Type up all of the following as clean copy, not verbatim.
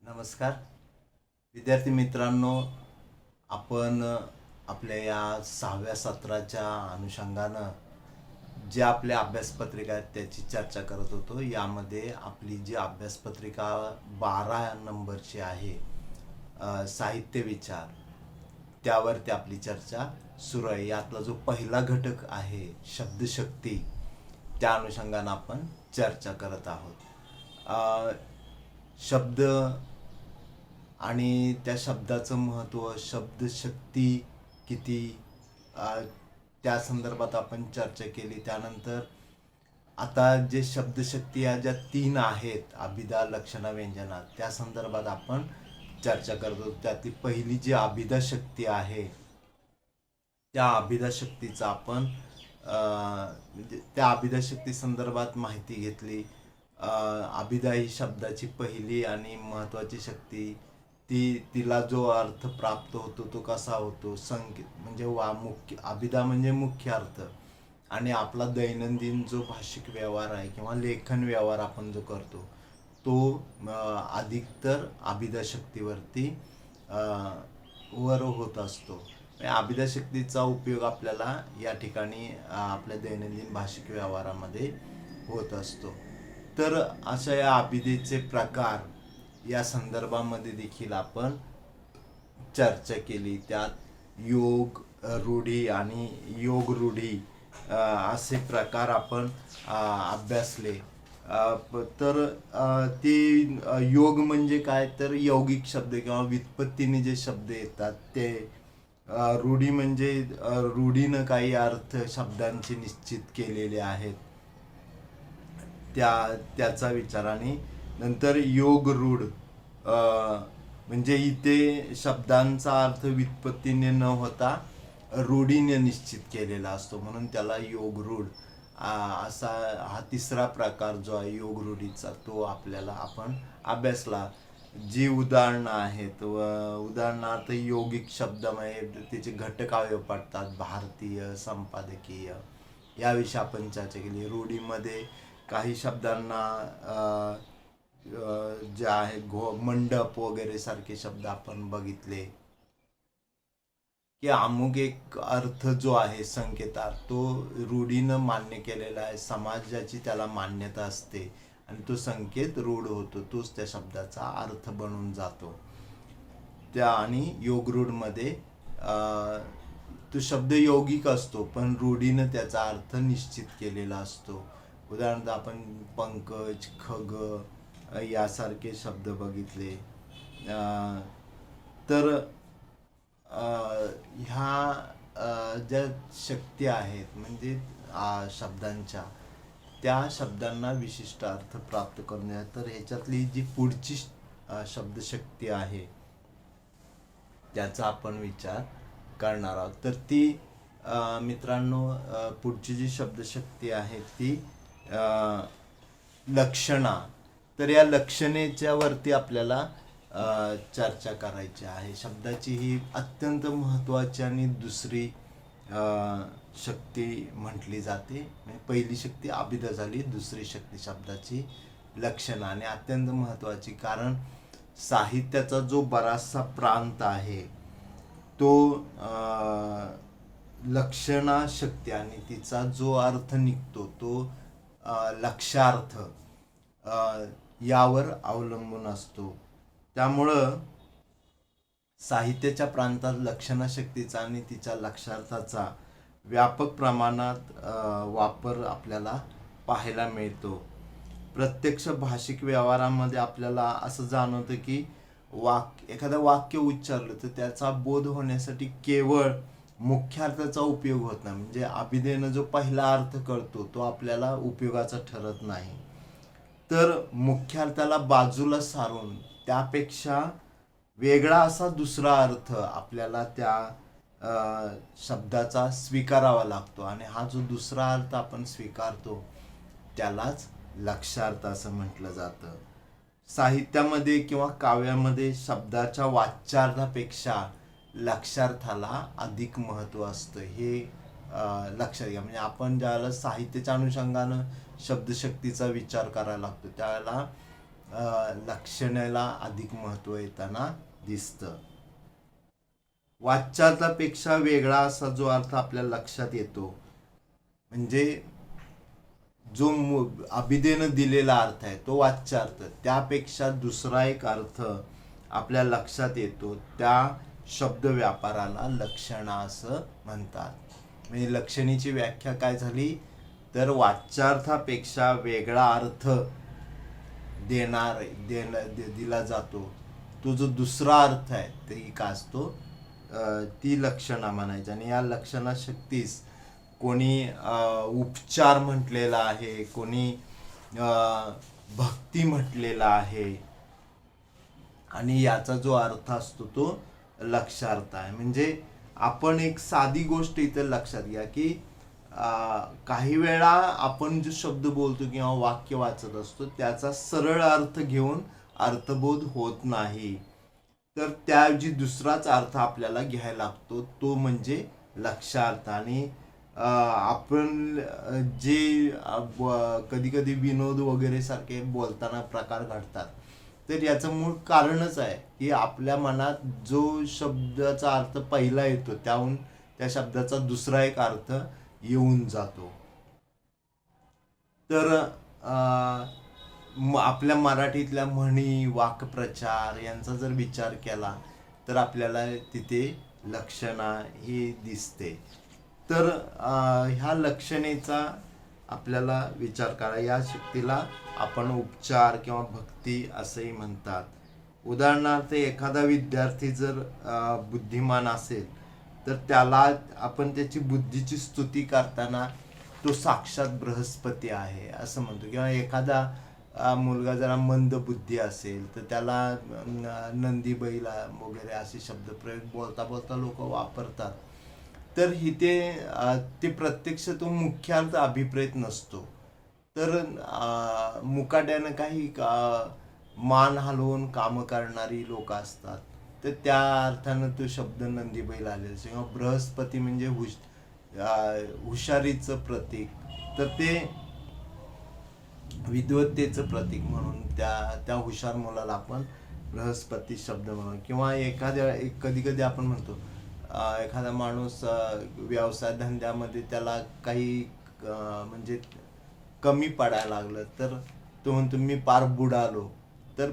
नमस्कार विद्यार्थी मित्रांनो, आपण आपल्या या 6व्या सत्राच्या अनुषंगानं जे आपल्या अभ्यासपत्रिका आहेत त्याची चर्चा करत होतो. यामध्ये आपली जी अभ्यासपत्रिका 12 नंबरची आहे, साहित्य विचार, त्यावरती आपली चर्चा सुरू आहे. यातला जो पहिला घटक आहे शब्दशक्ती, त्या अनुषंगानं आपण चर्चा करत आहोत. शब्द आणि त्या शब्दाचं महत्त्व, शब्दशक्ती किती, त्या संदर्भात आपण चर्चा केली. त्यानंतर आता जे शब्दशक्ती या ज्या 3 आहेत, अभिधा, लक्षणा, व्यंजना, त्या संदर्भात आपण चर्चा करतो. त्यातली पहिली जी अभिधा शक्ती आहे, त्या अभिधा शक्तीचा आपण म्हणजे त्या अभिधा शक्ती संदर्भात माहिती घेतली. अभिधा ही शब्दाची पहिली आणि महत्त्वाची शक्ती. तिला जो अर्थ प्राप्त होतो तो कसा होतो, संकेत म्हणजे मुख्य अभिधा म्हणजे मुख्य अर्थ. आणि आपला दैनंदिन जो भाषिक व्यवहार आहे किंवा लेखन व्यवहार आपण जो करतो तो अधिकतर अभिधा शक्तीवरती वर होत असतो. अभिधा शक्तीचा उपयोग आपल्याला या ठिकाणी आपल्या दैनंदिन भाषिक व्यवहारामध्ये होत असतो. तर अशा या अभिधेचे प्रकार या संदर्भामध्ये देखील आपण चर्चा केली. त्यात योग, रूढी आणि योग रूढी असे प्रकार आपण अभ्यासले. तर ते योग म्हणजे काय, तर यौगिक शब्द किंवा व्युत्पत्तीने जे शब्द येतात ते. रूढी म्हणजे रूढीनं काही अर्थ शब्दांचे निश्चित केलेले आहेत, त्याचा विचार. आणि नंतर योग रूढ म्हणजे इथे शब्दांचा अर्थ व्युत्पत्तीने न होता रूढीने निश्चित केलेला असतो, म्हणून त्याला योग रूढ असा हा तिसरा प्रकार जो आहे योग रूढीचा, तो आपल्याला आपण अभ्यासला. जी उदाहरणं आहेत, उदाहरणार्थ यौगिक शब्दामध्ये त्याचे घटक अवयव पडतात, भारतीय, संपादकीय, याविषयी आपण चर्चा केली. रूढीमध्ये काही शब्दांना जे आहे मंडप वगैरे सारखे शब्द आपण बघितले की अमुक एक अर्थ जो आहे संकेतार्थ, तो रूढीनं मान्य केलेला आहे, समाजाची त्याला मान्यता असते आणि तो संकेत रूढ होतो, तोच त्या शब्दाचा अर्थ बनून जातो. त्या आणि योगरूढमध्ये तो शब्द यौगिक असतो पण रूढीनं त्याचा अर्थ निश्चित केलेला असतो. उदाहरणार्थ आपण पंकज, खग यासारखे शब्द बघितले. तर ह्या ज्या शक्ती आहेत म्हणजे शब्दांच्या, त्या शब्दांना विशिष्ट अर्थ प्राप्त करणे. तर ह्याच्यातली जी पुढची शब्दशक्ती आहे त्याचा आपण विचार करणार आहोत. तर ती मित्रांनो, पुढची जी शब्दशक्ती आहे ती लक्षणा. तर या लक्षणेच्या वरती आपल्याला चर्चा करायची आहे. शब्दाची ही अत्यंत महत्त्वाची आणि दुसरी शक्ती म्हटली जाते. म्हणजे पहिली शक्ती अभिधा झाली, दुसरी शक्ती शब्दाची लक्षणा, आणि अत्यंत महत्त्वाची. कारण साहित्याचा जो बराचसा प्रांत आहे तो लक्षणा शक्ती आणि तिचा जो अर्थ निघतो तो लक्षार्थ यावर अवलंबून असतो. त्यामुळं साहित्याच्या प्रांतात लक्षणा शक्तीचा आणि तिच्या लक्षार्थाचा व्यापक प्रमाणात वापर आपल्याला पाहायला मिळतो. प्रत्यक्ष भाषिक व्यवहारामध्ये आपल्याला असं जाणवतं की एखादं वाक्य उच्चारलं तर त्याचा बोध होण्यासाठी केवळ मुख्यार्थाचा उपयोग होत नाही. म्हणजे अभिधेनं जो पहिला अर्थ कळतो तो आपल्याला उपयोगाचा ठरत नाही, तर मुख्यार्थाला बाजूला सारून त्यापेक्षा वेगळा असा दुसरा अर्थ आपल्याला त्या शब्दाचा स्वीकारावा लागतो. आणि हा जो दुसरा अर्थ आपण स्वीकारतो त्यालाच लक्षार्थ असं म्हटलं जातं. साहित्यामध्ये किंवा काव्यामध्ये शब्दाच्या वाच्यार्थापेक्षा लक्षार्थाला अधिक महत्त्व असतं, हे लक्षात घ्या. म्हणजे आपण ज्यावेळेला साहित्याच्या अनुषंगानं शब्दशक्तीचा विचार करायला लागतो त्यावेळेला लक्षणाला अधिक महत्त्व येताना दिसतं. वाच्यार्थापेक्षा वेगळा असा जो अर्थ आपल्या लक्षात येतो म्हणजे जो अभिधेनं दिलेला अर्थ आहे तो वाच्यार्थ, त्यापेक्षा दुसरा एक अर्थ आपल्या लक्षात येतो, त्या शब्द व्यापाराला लक्षणा असं म्हणतात. म्हणजे लक्षणीची व्याख्या काय झाली तर वाच्यार्थापेक्षा वेगळा अर्थ दिला जातो, तो जो दुसरा अर्थ आहे ते का असतो ती लक्षणा म्हणायची. आणि या लक्षणा शक्तीस कोणी उपचार म्हटलेला आहे, कोणी भक्ती म्हटलेला आहे. आणि याचा जो अर्थ असतो तो लक्षार्थ आहे. म्हणजे आपण एक साधी गोष्ट इथं लक्षात घ्या की काही वेळा आपण जो शब्द बोलतो किंवा वाक्य वाचत असतो त्याचा सरळ अर्थ घेऊन अर्थबोध होत नाही, तर त्याऐवजी दुसराच अर्थ आपल्याला घ्यायला लागतो, तो म्हणजे लक्षार्थ. आणि आपण जे कधी कधी विनोद वगैरे सारखे बोलताना प्रकार घडतात, तर याचं मूळ कारणच आहे की आपल्या मनात जो शब्दाचा अर्थ पहिला येतो त्याहून त्या शब्दाचा दुसरा एक अर्थ येऊन जातो. तर आपल्या मराठीतल्या म्हणी, वाक्प्रचार यांचा जर विचार केला तर आपल्याला तिथे लक्षणा ही दिसते. तर ह्या लक्षणेचा आपल्याला विचार करा. या शक्तीला आपण उपचार किंवा भक्ती असंही म्हणतात. उदाहरणार्थ एखादा विद्यार्थी जर बुद्धिमान असेल तर त्याला आपण त्याची बुद्धीची स्तुती करताना तो साक्षात बृहस्पती आहे असं म्हणतो. किंवा एखादा मुलगा जरा मंद बुद्धी असेल तर त्याला नंदी बैल वगैरे असे शब्दप्रयोग बोलता बोलता लोक वापरतात. तर ते प्रत्यक्ष तो मुख्यार्थ अभिप्रेत नसतो, तर मुकाट्यानं काही मान हलवून कामं करणारी लोक असतात, तर त्या अर्थानं तो शब्द नंदी बैल आलेला किंवा बृहस्पती म्हणजे हुशारीचं प्रतीक, तर ते विद्वत्तेचं प्रतीक म्हणून त्या हुशार मुलाला आपण बृहस्पती शब्द म्हणून. किंवा कधी कधी आपण म्हणतो एखादा माणूस व्यवसाय धंद्यामध्ये त्याला काही म्हणजे कमी पडायला लागलं तर तो म्हणतो मी पार बुडालो. तर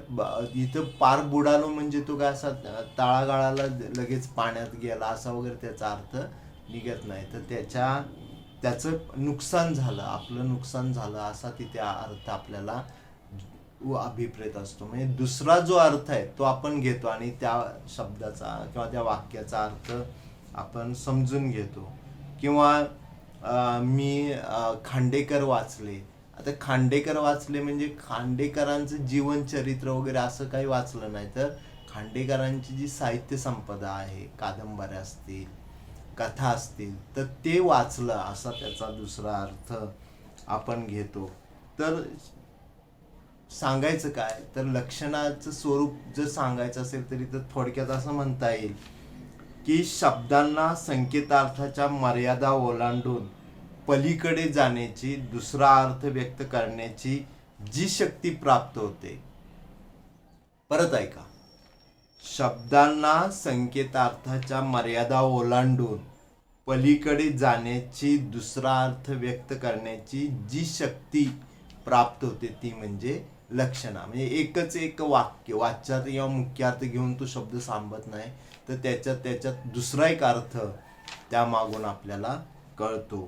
इथं पार बुडालो म्हणजे तो काय असा तळागाळाला लगेच पाण्यात गेला असा वगैरे त्याचा अर्थ निघत नाही, तर त्याचं नुकसान झालं, आपलं नुकसान झालं असा तिथे अर्थ आपल्याला अभिप्रेत असतो. म्हणजे दुसरा जो अर्थ आहे तो आपण घेतो आणि त्या शब्दाचा किंवा त्या वाक्याचा अर्थ आपण समजून घेतो. किंवा मी खांडेकर वाचले. आता खांडेकर वाचले म्हणजे खांडेकरांचं जीवनचरित्र वगैरे असं काही वाचलं नाही, तर खांडेकरांची जी साहित्य संपदा आहे, कादंबऱ्या असतील, कथा असतील, तर ते वाचलं असा त्याचा दुसरा अर्थ आपण घेतो. तर सांगायचं काय तर लक्षणाचं स्वरूप जर सांगायचं असेल तरी तर थोडक्यात असं म्हणता येईल की शब्दांना संकेतार्थाच्या मर्यादा ओलांडून पलीकडे जाण्याची, दुसरा अर्थ व्यक्त करण्याची जी शक्ती प्राप्त होते. परत ऐका, शब्दांना संकेतार्थाच्या मर्यादा ओलांडून पलीकडे जाण्याची, दुसरा अर्थ व्यक्त करण्याची जी शक्ती प्राप्त होते ती म्हणजे लक्षणा. म्हणजे एकच एक वाक्य वाच्यार्थ किंवा मुख्यार्थ घेऊन तो शब्द सांगत नाही, तर त्याच्यात दुसरा एक अर्थ त्या मागून आपल्याला कळतो.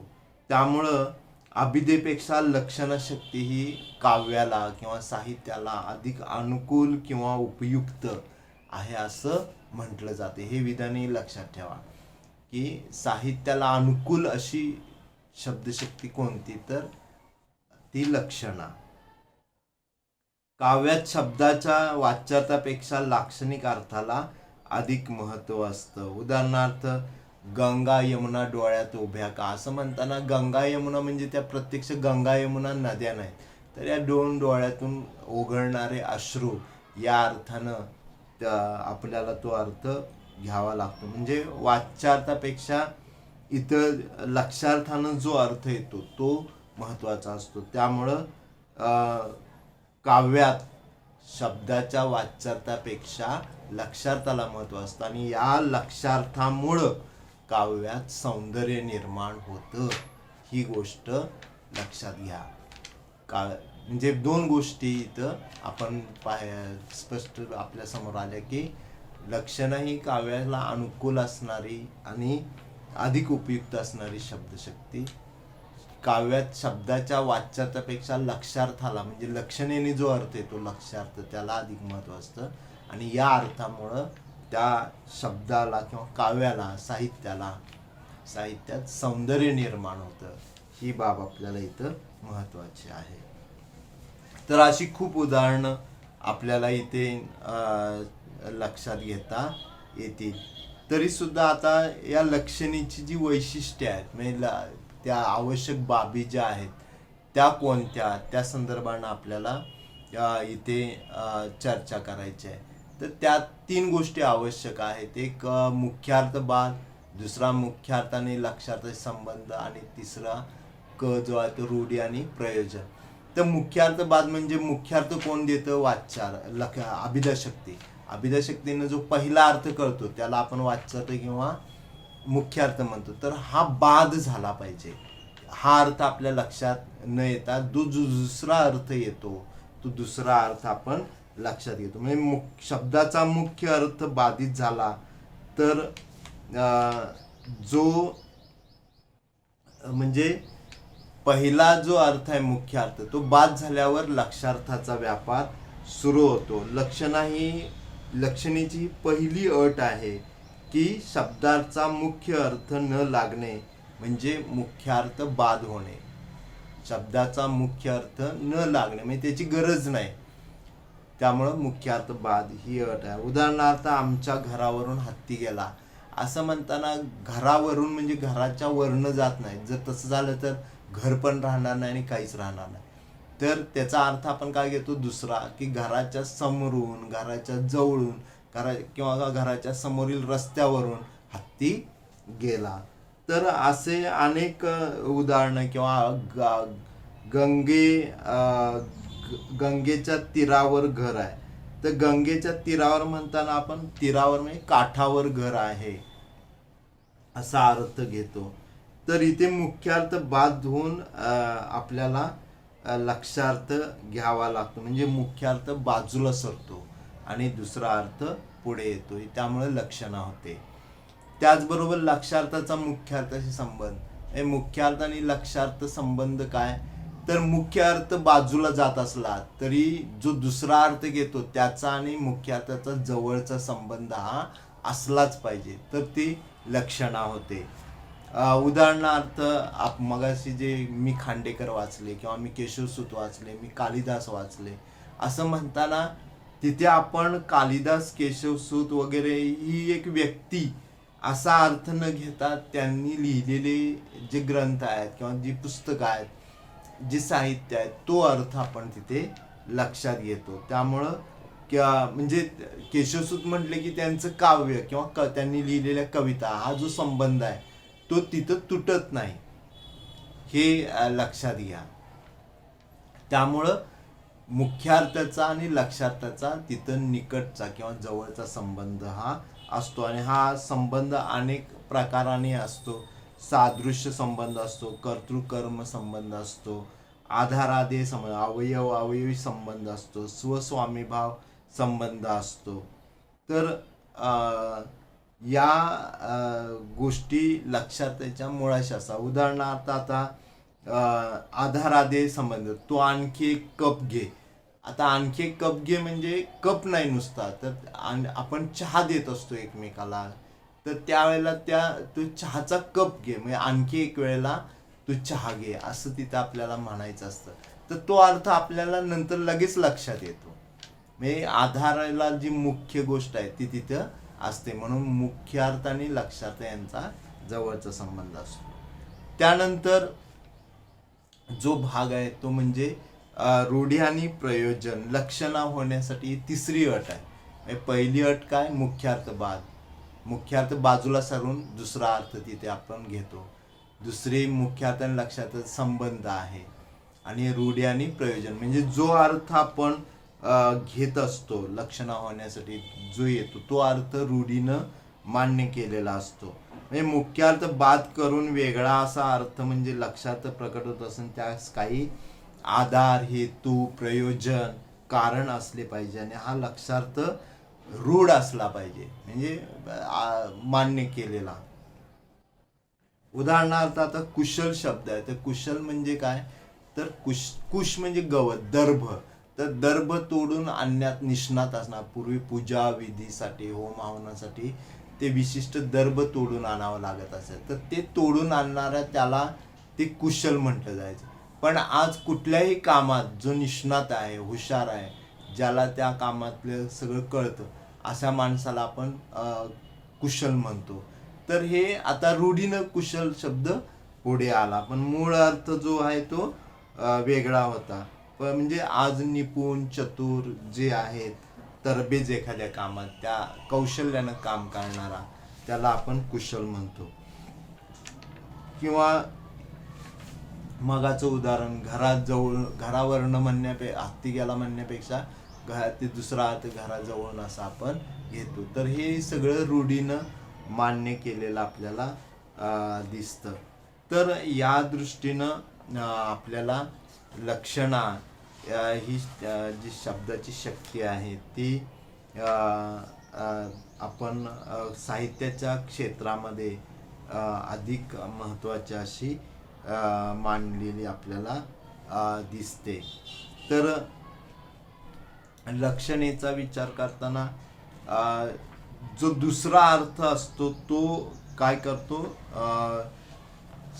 त्यामुळं अभिधेपेक्षा लक्षण शक्ती ही काव्याला किंवा साहित्याला अधिक अनुकूल किंवा उपयुक्त आहे असं म्हटलं जाते. हे विधानही लक्षात ठेवा की साहित्याला अनुकूल अशी शब्दशक्ती कोणती तर ती लक्षणा. काव्यात शब्दाच्या वाच्यार्थापेक्षा लाक्षणिक अर्थाला अधिक महत्व असतं. उदाहरणार्थ गंगा यमुना डोळ्यात उभ्या का असं म्हणताना गंगा यमुना म्हणजे त्या प्रत्यक्ष गंगा यमुना नद्या नाहीत, तर या दोन डोळ्यातून ओघळणारे अश्रू या अर्थानं आपल्याला तो अर्थ घ्यावा लागतो. म्हणजे वाच्यार्थापेक्षा इथं लक्षार्थानं जो अर्थ येतो तो महत्त्वाचा असतो. त्यामुळं काव्यात शब्दाच्या वाच्यार्थापेक्षा लक्षार्थाला महत्व असतं आणि या लक्षार्थामुळं काव्यात सौंदर्य निर्माण होतं. ही गोष्ट लक्षात घ्या. म्हणजे दोन गोष्टी इथं आपण स्पष्ट आपल्या समोर आल्या की लक्षणं ही काव्याला अनुकूल असणारी आणि अधिक उपयुक्त असणारी शब्दशक्ती. काव्यात शब्दाच्या वाच्यार्थापेक्षा लक्षार्थाला म्हणजे लक्षणेने जो अर्थ येतो लक्षार्थ त्याला अधिक महत्व असतं आणि या अर्थामुळं त्या शब्दाला किंवा काव्याला साहित्यात सौंदर्य निर्माण होतं. ही बाब आपल्याला इथं महत्वाची आहे. तर अशी खूप उदाहरणं आपल्याला इथे लक्षात घेता येतील. तरी सुद्धा आता या लक्षणीची जी वैशिष्ट्ये आहेत म्हणजे त्या आवश्यक बाबी ज्या आहेत त्या कोणत्या त्या संदर्भानं आपल्याला इथे चर्चा करायची आहे. तर त्या 3 गोष्टी आवश्यक आहेत. एक मुख्यार्थ बाद, दुसरा मुख्यार्थ आणि लक्षार्थ संबंध आणि तिसरा जो आहे तो रूढी आणि प्रयोजन. तर मुख्यार्थ बाद म्हणजे मुख्यार्थ कोण देतं? वाच्यार्थ अभिधाशक्ती. अभिधाशक्तीनं जो पहिला अर्थ कळतो त्याला आपण वाच्यार्थ किंवा मुख्यार्थ म्हणतो. तर हा बाद झाला पाहिजे. हा अर्थ आपल्या लक्षात न येता जो दुसरा अर्थ येतो तो दुसरा अर्थ आपण लक्षात घेतो. म्हणजे शब्दाचा मुख्य अर्थ बाधित झाला तर जो म्हणजे पहिला जो अर्थ आहे मुख्य अर्थ तो बाद झाल्यावर लक्षार्थाचा व्यापार सुरू होतो. लक्षणीची पहिली अट आहे की शब्दाचा मुख्य अर्थ न लागणे म्हणजे मुख्यार्थ बाद होणे. शब्दाचा मुख्य अर्थ न लागणे म्हणजे त्याची गरज नाही, त्यामुळं मुख्यार्थ बाद ही अट आहे. उदाहरणार्थ आमच्या घरावरून हत्ती गेला असं म्हणताना घरावरून म्हणजे घराच्या वरनं जात नाही. जर तसं झालं तर घर पण राहणार नाही आणि काहीच राहणार नाही. तर त्याचा अर्थ आपण काय घेतो दुसरा की घराच्या समोरून, घराच्या जवळून, किंवा घराच्या समोरील रस्त्यावरून हत्ती गेला. तर असे अनेक उदाहरणं किंवा गंगेच्या तीरावर घर आहे. तर गंगेच्या तीरावर म्हणताना आपण तीरावर म्हणजे काठावर घर आहे असा अर्थ घेतो. तर इथे मुख्यार्थ बाद होऊन आपल्याला लक्षार्थ घ्यावा लागतो म्हणजे मुख्यार्थ बाजूला सरतो आणि दुसरा अर्थ पुढे येतो. त्यामुळे लक्षणा होते. त्याचबरोबर लक्षार्थाचा मुख्यार्थाशी संबंध. मुख्यार्थ आणि लक्षार्थ संबंध काय तर मुख्य अर्थ बाजूला जात असला तरी जो दुसरा अर्थ घेतो त्याचा आणि मुख्यार्थाचा जवळचा संबंध हा असलाच पाहिजे तर ती लक्षणा होते. उदाहरणार्थ मगाशी जे मी खांडेकर वाचले किंवा मी केशवसूत वाचले, मी कालिदास वाचले असं म्हणताना तिथे आपण कालिदास, केशवसूत वगैरे ही एक व्यक्ती असा अर्थ न घेता त्यांनी लिहिलेले जे ग्रंथ आहेत किंवा जी पुस्तकं आहेत, जे साहित्य आहे तो अर्थ आपण तिथे लक्षात घेतो. त्यामुळं म्हणजे केशवसूत म्हटले की त्यांचं काव्य किंवा त्यांनी लिहिलेल्या कविता हा जो संबंध आहे तो तिथं तुटत नाही हे लक्षात घ्या. त्यामुळं मुख्यार्थाचा आणि लक्षार्थाचा तिथं निकटचा किंवा जवळचा संबंध हा असतो आणि हा संबंध अनेक प्रकाराने असतो. सादृश्य संबंध असतो, कर्तृकर्म संबंध असतो, आधारादे संबंध, अवयवी संबंध असतो, स्वस्वामीभाव संबंध असतो. तर या गोष्टी लक्षात याच्या मुळाशी असतात. उदाहरणार्थ आता आधारादे संबंध, तो आणखी एक कप घे. आता आणखी एक कप घे म्हणजे कप नाही नुसता, तर आपण चहा देत असतो एकमेकाला, तर त्यावेळेला तो चहाचा कप घे म्हणजे आणखी एक वेळेला तू चहा घे असं तिथं आपल्याला म्हणायचं असतं. तर तो अर्थ आपल्याला नंतर लगेच लक्षात येतो. म्हणजे आधाराला जी मुख्य गोष्ट आहे ती तिथं असते, म्हणून मुख्यार्थ आणि लक्षार्थ यांचा जवळचा संबंध असतो. त्यानंतर जो भाग आहे तो म्हणजे रूढी आणि प्रयोजन. लक्षणा होण्यासाठी तिसरी अट आहे. पहिली अट काय? मुख्यार्थ बाद. मुख्यार्थ बाजूला सारून दुसरा अर्थ तिथे आपण घेतो. दुसरी मुख्यार्थ आणि लक्षार्थ संबंध आहे आणि रूढी आणि प्रयोजन म्हणजे जो अर्थ आपण घेत असतो लक्षणा होण्यासाठी जो येतो तो अर्थ रूढीनं मान्य केलेला असतो. म्हणजे मुख्य अर्थ बाद करून वेगळा असा अर्थ म्हणजे लक्षात प्रकट होत असून त्यास काही आधार, हेतू, प्रयोजन, कारण असले पाहिजे आणि हा लक्षार्थ रूढ असला पाहिजे, म्हणजे मान्य केलेला. उदाहरणार्थ आता कुशल शब्द आहे, तर कुशल म्हणजे काय, तर कुश म्हणजे गवत, दर्भ. तर दर्भ तोडून आणण्यात निष्णात असणार. पूर्वी पूजा विधीसाठी, होम हवनासाठी ते विशिष्ट दर्भ तोडून आणावं लागत असेल, तर ते तोडून आणणाऱ्या त्याला ते कुशल म्हटलं जायचं. पण आज कुठल्याही कामात जो निष्णात आहे, हुशार आहे, ज्याला त्या कामातलं सगळं कळतं, अशा माणसाला आपण कुशल म्हणतो. तर हे आता रूढीनं कुशल शब्द पुढे आला, पण मूळ अर्थ जो आहे तो वेगळा होता. पण म्हणजे आज निपुण, चतुर जे आहेत, तरबेज एखाद्या कामात, त्या कौशल्यानं काम करणारा, त्याला आपण कुशल म्हणतो. किंवा मगाचं उदाहरण, घरावरनं हत्ती गेला म्हणण्यापेक्षा ते दुसरा अर्थ घराजवळून असं आपण घेतो. तर हे सगळं रूढीनं मान्य केलेलं आपल्याला दिसतं. तर या दृष्टीनं आपल्याला लक्षणा ही जी शब्दाची शक्ती आहे ती आपण साहित्याच्या क्षेत्रामध्ये अधिक महत्त्वाची अशी मांडलेली आपल्याला दिसते. तर लक्षणेचा विचार करताना जो दुसरा अर्थ असतो तो काय करतो,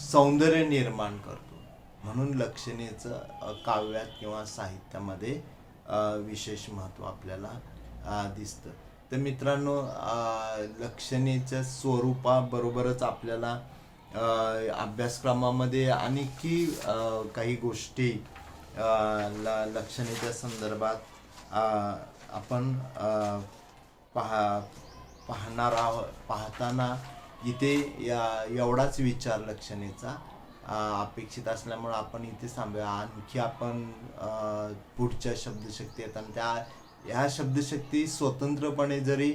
सौंदर्य निर्माण करतो. म्हणून लक्षणेचं काव्यात किंवा साहित्यामध्ये विशेष महत्त्व आपल्याला दिसतं. तर मित्रांनो, लक्षणेच्या स्वरूपाबरोबरच आपल्याला अभ्यासक्रमामध्ये आणखी काही गोष्टी लक्षणेच्या संदर्भात आपण पाहताना इथे एवढाच विचार लक्षणेचा अपेक्षित असल्यामुळे आपण इथे थांबूया. आणखी आपण पुढच्या शब्दशक्ती आहेत आणि ह्या शब्दशक्ती स्वतंत्रपणे जरी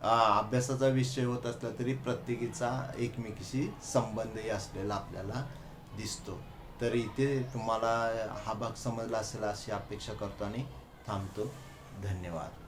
अभ्यासाचा विषय होत असला तरी प्रत्येकीचा एकमेकीशी संबंधही असलेला आपल्याला दिसतो. तर इथे तुम्हाला हा भाग समजला असेल अशी अपेक्षा करतो आणि थांबतो. धन्यवाद.